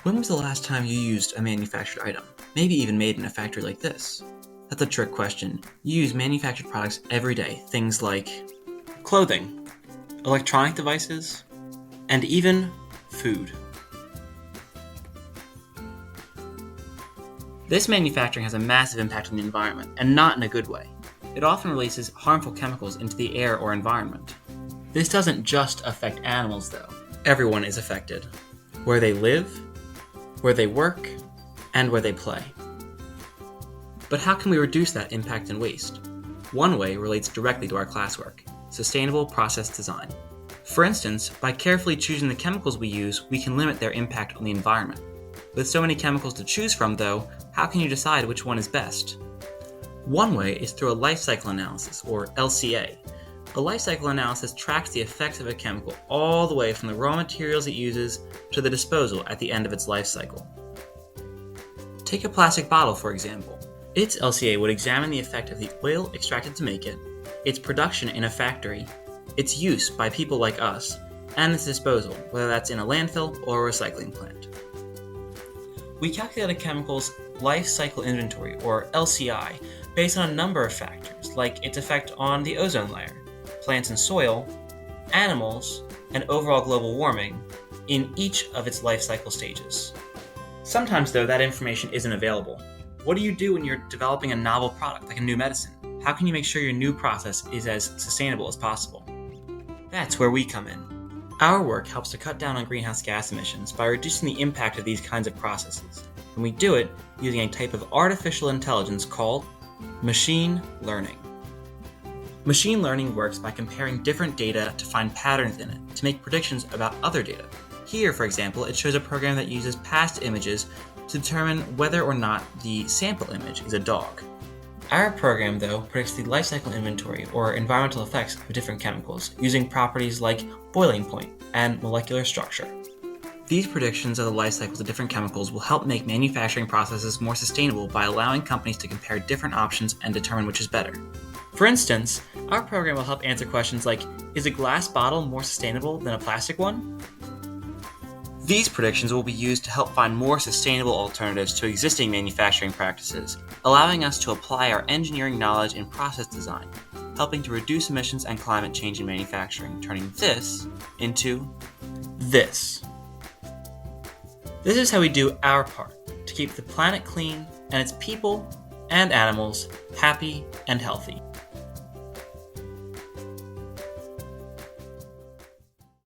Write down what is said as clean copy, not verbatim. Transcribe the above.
When was the last time you used a manufactured item? Maybe even made in a factory like this? That's a trick question. You use manufactured products every day, things like clothing, electronic devices, and even food. This manufacturing has a massive impact on the environment, and not in a good way. It often releases harmful chemicals into the air or environment. This doesn't just affect animals, though. Everyone is affected. Where they live, where they work, and where they play. But how can we reduce that impact and waste? One way relates directly to our classwork: sustainable process design. For instance, by carefully choosing the chemicals we use, we can limit their impact on the environment. With so many chemicals to choose from, though, how can you decide which one is best? One way is through a life cycle analysis, or LCA. A life cycle analysis tracks the effects of a chemical all the way from the raw materials it uses to the disposal at the end of its life cycle. Take a plastic bottle, for example. Its LCA would examine the effect of the oil extracted to make it, its production in a factory, its use by people like us, and its disposal, whether that's in a landfill or a recycling plant. We calculate a chemical's life cycle inventory, or LCI, based on a number of factors, like its effect on the ozone layer, plants and soil, animals, and overall global warming in each of its life cycle stages. Sometimes, though, that information isn't available. What do you do when you're developing a novel product, like a new medicine? How can you make sure your new process is as sustainable as possible? That's where we come in. Our work helps to cut down on greenhouse gas emissions by reducing the impact of these kinds of processes, and we do it using a type of artificial intelligence called machine learning. Machine learning works by comparing different data to find patterns in it, to make predictions about other data. Here, for example, it shows a program that uses past images to determine whether or not the sample image is a dog. Our program, though, predicts the life cycle inventory, or environmental effects of different chemicals, using properties like boiling point and molecular structure. These predictions of the life cycles of different chemicals will help make manufacturing processes more sustainable by allowing companies to compare different options and determine which is better. For instance, our program will help answer questions like, is a glass bottle more sustainable than a plastic one? These predictions will be used to help find more sustainable alternatives to existing manufacturing practices, allowing us to apply our engineering knowledge in process design, helping to reduce emissions and climate change in manufacturing, turning this into this. This is how we do our part to keep the planet clean and its people and animals happy and healthy.